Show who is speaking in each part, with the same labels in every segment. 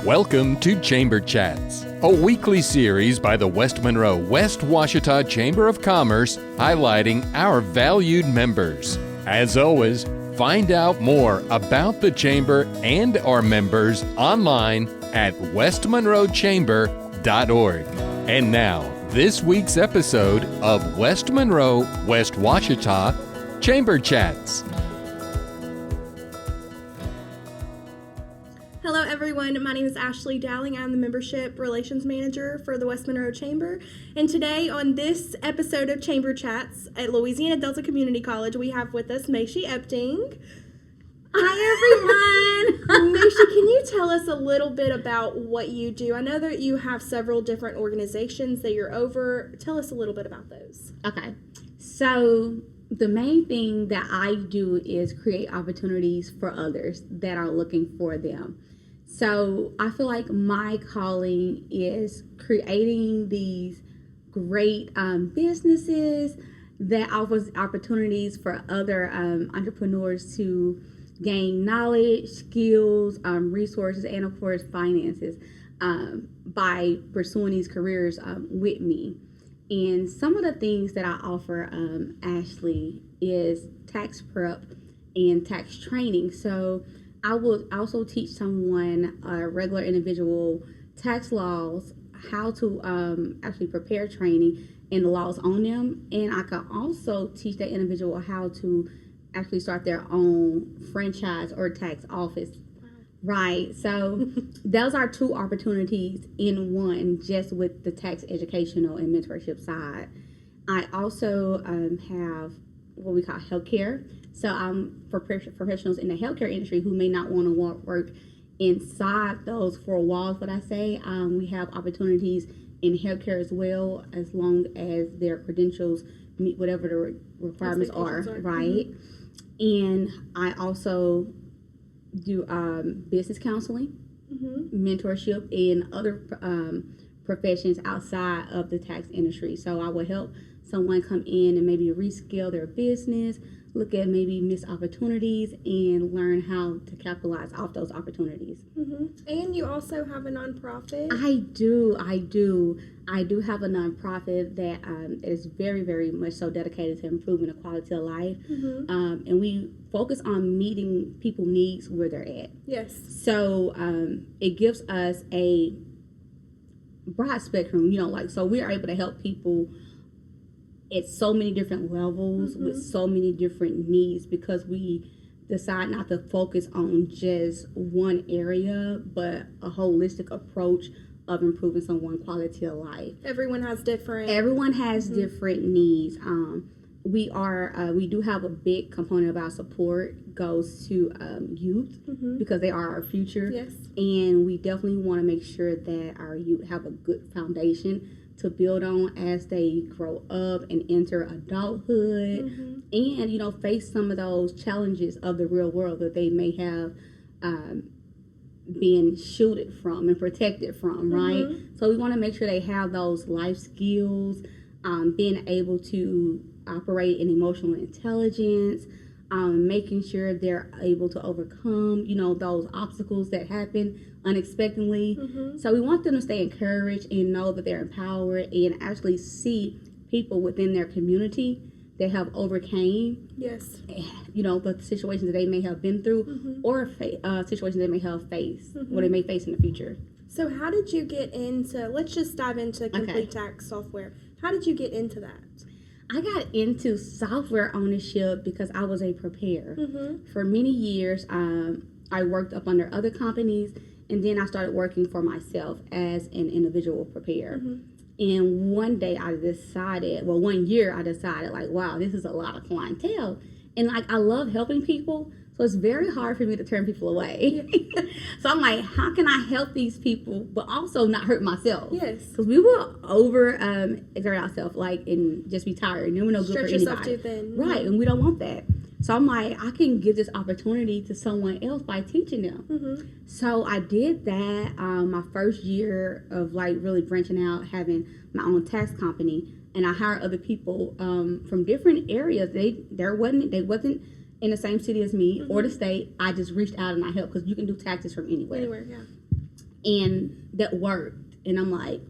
Speaker 1: Welcome to Chamber Chats, a weekly series by the West Monroe West Washita Chamber of Commerce highlighting our valued members. As always, find out more about the Chamber and our members online at westmonroechamber.org. And now, this week's episode of West Monroe West Washita Chamber Chats.
Speaker 2: Hello everyone, my name is Ashley Dowling. I'm the Membership Relations Manager for the West Monroe Chamber. And today on this episode of Chamber Chats at Louisiana Delta Community College, we have with us Mashi Epting.
Speaker 3: Hi everyone!
Speaker 2: Mashi, can you tell us a little bit about what you do? I know that you have several different organizations that you're over. Tell us a little bit about those.
Speaker 3: Okay, so the main thing that I do is create opportunities for others that are looking for them. So I feel like my calling is creating these great businesses that offers opportunities for other entrepreneurs to gain knowledge, skills, resources, and of course finances by pursuing these careers with me. And some of the things that I offer, Ashley, is tax prep and tax training. So I will also teach someone, a regular individual, tax laws, how to actually prepare training and the laws on them. And I can also teach that individual how to actually start their own franchise or tax office. Right. So those are two opportunities in one, just with the tax educational and mentorship side. I also have what we call healthcare. So for professionals in the healthcare industry who may not want to work inside those four walls, what I say, we have opportunities in healthcare as well, as long as their credentials meet whatever the requirements are, right? Mm-hmm. And I also do business counseling, mentorship, and other professions outside of the tax industry. So I will help someone come in and maybe rescale their business, look at maybe missed opportunities, and learn how to capitalize off those opportunities.
Speaker 2: And you also have a nonprofit?
Speaker 3: I do have a nonprofit that is very, very much so dedicated to improving the quality of life. And we focus on meeting people's needs where they're at.
Speaker 2: Yes.
Speaker 3: So it gives us a broad spectrum, so we are able to help people at so many different levels with so many different needs, because we decide not to focus on just one area, but a holistic approach of improving someone's quality of life.
Speaker 2: Everyone has different
Speaker 3: needs. We do have a big component of our support goes to youth, because they are our future.
Speaker 2: Yes. And
Speaker 3: we definitely want to make sure that our youth have a good foundation to build on as they grow up and enter adulthood, and face some of those challenges of the real world that they may have been shielded from and protected from, right? So we want to make sure they have those life skills, being able to operate in emotional intelligence, making sure they're able to overcome, those obstacles that happen unexpectedly. So we want them to stay encouraged and know that they're empowered, and actually see people within their community that have overcame, the situations that they may have been through, or situations they may have faced, or they may face in the future.
Speaker 2: So how did you get into, let's just dive into complete tax software. How did you get into that?
Speaker 3: I got into software ownership because I was a preparer. For many years, I worked up under other companies, and then I started working for myself as an individual preparer. And one year I decided, like, wow, this is a lot of clientele. And like, I love helping people, so it's very hard for me to turn people away. So I'm like, how can I help these people, but also not hurt myself?
Speaker 2: Yes.
Speaker 3: Because we will exert ourselves, and just be tired. And then we're no good for anybody.
Speaker 2: Stretch yourself too thin.
Speaker 3: Right, and we don't want that. So I'm like, I can give this opportunity to someone else by teaching them. So I did that my first year of really branching out, having my own tax company, and I hired other people from different areas. They wasn't in the same city as me or the state. I just reached out and I helped, because you can do taxes from anywhere.
Speaker 2: Anywhere, yeah.
Speaker 3: And that worked. And I'm like,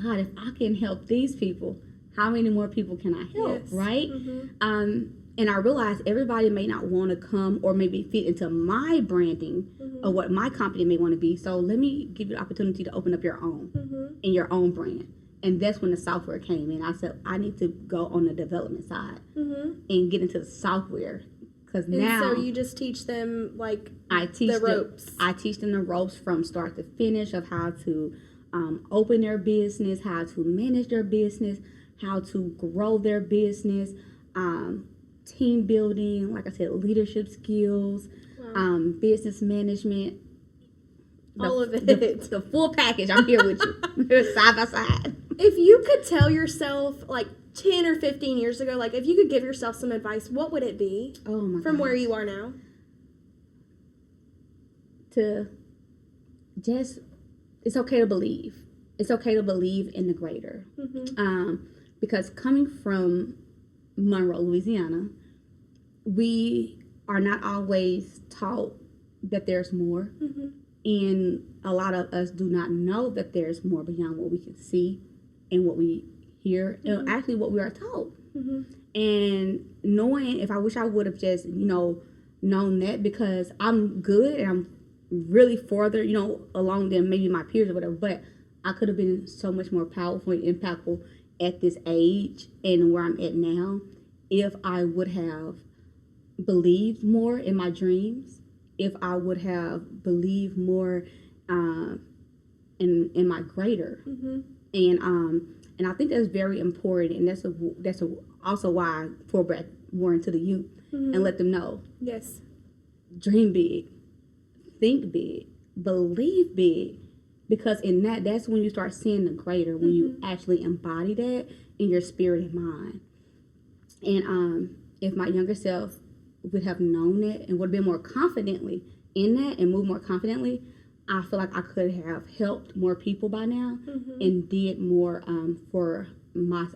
Speaker 3: God, if I can help these people, how many more people can I help,
Speaker 2: Yes.
Speaker 3: right?
Speaker 2: Mm-hmm.
Speaker 3: And I realized everybody may not want to come or maybe fit into my branding or what my company may want to be. So let me give you the opportunity to open up your own and your own brand. And that's when the software came in. I said, I need to go on the development side and get into the software. Because now,
Speaker 2: so you just teach them like
Speaker 3: I teach
Speaker 2: the ropes.
Speaker 3: I teach them the ropes from start to finish of how to open their business, how to manage their business, how to grow their business, team building, like I said, leadership skills, business management.
Speaker 2: All of it.
Speaker 3: The full package. I'm here with you, side by side.
Speaker 2: If you could tell yourself, like 10 or 15 years ago, like if you could give yourself some advice, what would it be?
Speaker 3: Oh my
Speaker 2: from
Speaker 3: gosh.
Speaker 2: where you are now?
Speaker 3: To just, it's okay to believe. It's okay to believe in the greater. Because coming from Monroe, Louisiana, we are not always taught that there's more. And a lot of us do not know that there's more beyond what we can see and what we hear, and actually what we are taught. And knowing, if I wish I would have just, known that, because I'm good and I'm really further, along than maybe my peers or whatever, but I could have been so much more powerful and impactful at this age and where I'm at now if I would have believed more in my dreams, if I would have believed more in my greater. And I think that's very important, and that's also why I pour back more into the youth and let them know.
Speaker 2: Yes.
Speaker 3: Dream big, think big, believe big, because in that's when you start seeing the greater, when you actually embody that in your spirit and mind. And if my younger self would have known that and would have been more confidently in that and moved more confidently, I feel like I could have helped more people by now and did more for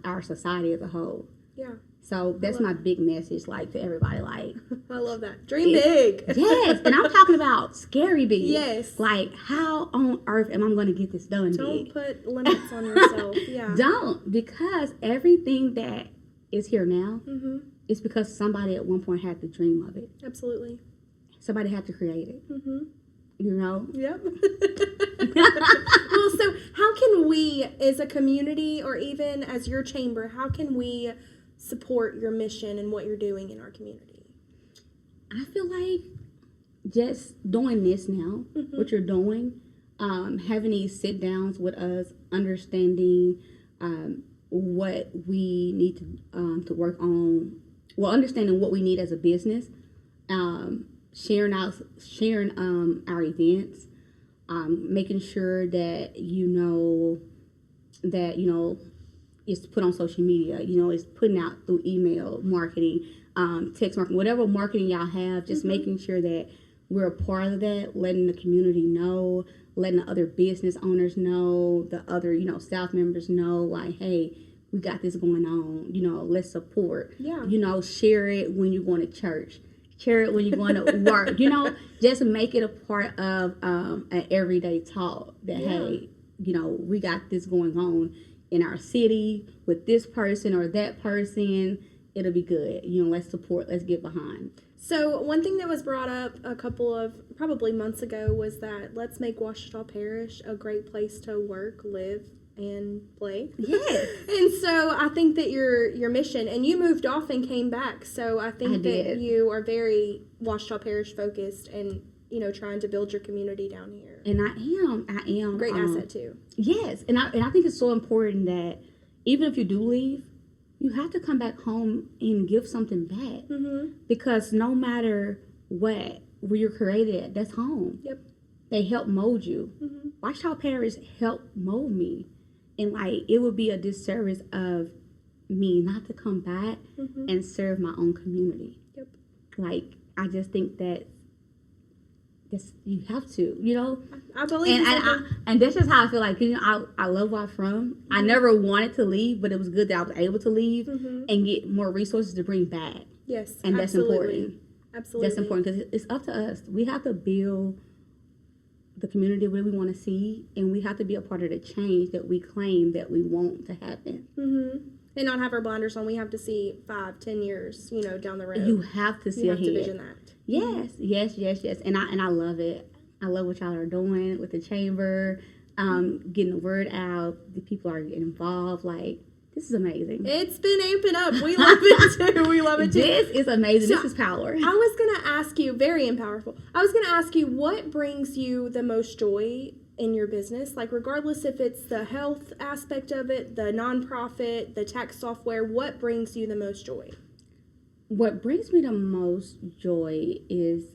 Speaker 3: our society as a whole.
Speaker 2: Yeah.
Speaker 3: So that's my big message, like, to everybody. Like,
Speaker 2: I love that. Dream big.
Speaker 3: Yes, and I'm talking about scary big.
Speaker 2: Yes.
Speaker 3: Like, how on earth am I going to get this done
Speaker 2: Don't
Speaker 3: big?
Speaker 2: put limits on yourself. Yeah.
Speaker 3: Don't, because everything that is here now is because somebody at one point had to dream of it.
Speaker 2: Absolutely.
Speaker 3: Somebody had to create it. You know?
Speaker 2: Yep. Well, so how can we, as a community or even as your chamber, how can we support your mission and what you're doing in our community?
Speaker 3: I feel like just doing this now, what you're doing, having these sit downs with us, understanding what we need to work on, understanding what we need as a business, sharing our events, making sure that it's put on social media, it's putting out through email marketing, text marketing, whatever marketing y'all have, just making sure that we're a part of that, letting the community know, letting the other business owners know, the other, staff members know, like, hey, we got this going on, let's support.
Speaker 2: Yeah.
Speaker 3: Share it when you're going to church. Share it when you're going to work. Just make it a part of an everyday talk that, hey, we got this going on in our city with this person or that person. It'll be good. Let's support, let's get behind.
Speaker 2: So one thing that was brought up a couple of probably months ago was that let's make Ouachita Parish a great place to work, live, and play.
Speaker 3: Yes.
Speaker 2: And so I think that your mission, and you moved off and came back, so I think that you are very Ouachita Parish focused and trying to build your community down here.
Speaker 3: And I am
Speaker 2: great asset too.
Speaker 3: Yes, and I think it's so important that even if you do leave, you have to come back home and give something back. Because no matter where you're created at, that's home. Yep. They help mold you. Ouachita Parish helped mold me. And it would be a disservice of me not to come back and serve my own community. Yep. I just think that you have to,
Speaker 2: I believe
Speaker 3: and that's just how I feel like, I love where I'm from. I never wanted to leave, but it was good that I was able to leave and get more resources to bring back.
Speaker 2: Yes,
Speaker 3: and
Speaker 2: absolutely.
Speaker 3: That's important.
Speaker 2: Absolutely.
Speaker 3: That's important because it's up to us. We have to build the community that we want to see, and we have to be a part of the change that we claim that we want to happen.
Speaker 2: And not have our blinders on. We have to see 5-10 years, down the road.
Speaker 3: You have to see
Speaker 2: you
Speaker 3: ahead.
Speaker 2: have to vision that.
Speaker 3: Yes. And I love it. I love what y'all are doing with the chamber, getting the word out. The people are getting involved. Like, this is amazing.
Speaker 2: It's been amping up. We love it too. We love it too.
Speaker 3: This is amazing.
Speaker 2: So,
Speaker 3: this is power.
Speaker 2: I was going to ask you, very powerful. I was going to ask you, what brings you the most joy in your business? Like, regardless if it's the health aspect of it, the nonprofit, the tax software, what brings you the most joy?
Speaker 3: What brings me the most joy is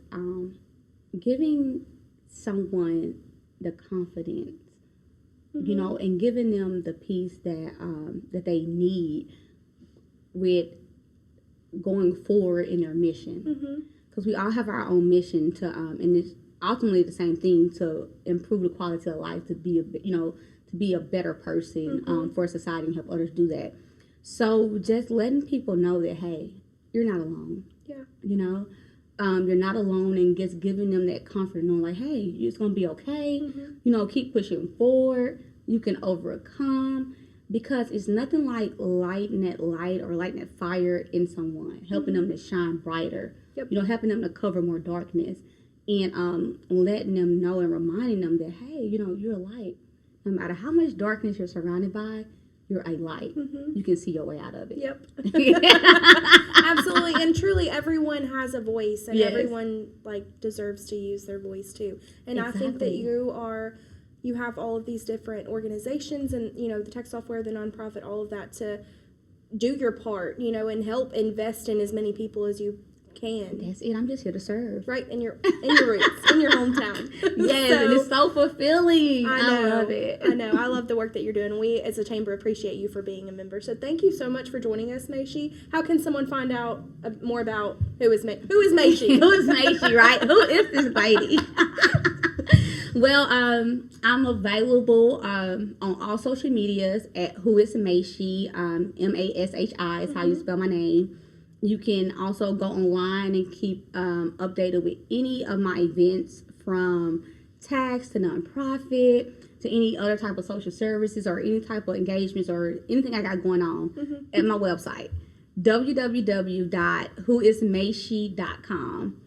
Speaker 3: giving someone the confidence, and giving them the peace that they need with going forward in their mission. Because we all have our own mission to, and it's ultimately the same thing, to improve the quality of life, to be a better person for society and help others do that. So just letting people know that, hey, you're not alone.
Speaker 2: Yeah.
Speaker 3: You're not alone, and just giving them that comfort, knowing like, hey, it's going to be okay. Keep pushing forward. You can overcome, because it's nothing like lighting that light or lighting that fire in someone, helping them to shine brighter, helping them to cover more darkness, and letting them know and reminding them that, hey, you're a light. No matter how much darkness you're surrounded by, you're a light. You can see your way out of it.
Speaker 2: Yep. Absolutely. And truly, everyone has a voice, and everyone deserves to use their voice too. And I think that you have all of these different organizations, and the tech software, the nonprofit, all of that, to do your part, and help invest in as many people as you can.
Speaker 3: That's it. I'm just here to serve.
Speaker 2: Right, in your roots, in your hometown.
Speaker 3: Yes, and it's so fulfilling. I love it.
Speaker 2: I know. I love the work that you're doing. We, as a chamber, appreciate you for being a member. So thank you so much for joining us, Mashi. How can someone find out more about who is Mashi?
Speaker 3: Who is Mashi, right? Who is this lady? Well, I'm available on all social medias at Who is Mashi. Mashi is how you spell my name. You can also go online and keep updated with any of my events, from tax to nonprofit to any other type of social services or any type of engagements or anything I got going on at my website, www.whoismashi.com.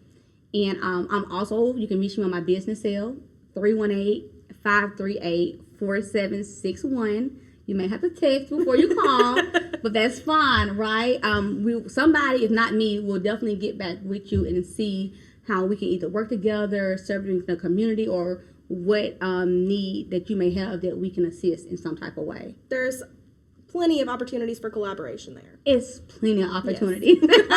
Speaker 3: And I'm also, you can reach me on my business cell, 318-538-4761. You may have to text before you call, but that's fine, right? Somebody, if not me, will definitely get back with you and see how we can either work together, serving the community, or what need that you may have that we can assist in some type of way.
Speaker 2: There's plenty of opportunities for collaboration there.
Speaker 3: It's plenty of opportunities.
Speaker 2: Yes.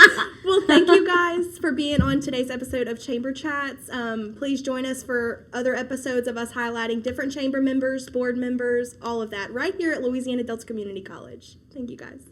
Speaker 2: Well, thank you guys for being on today's episode of Chamber Chats. Please join us for other episodes of us highlighting different chamber members, board members, all of that, right here at Louisiana Delta Community College. Thank you guys.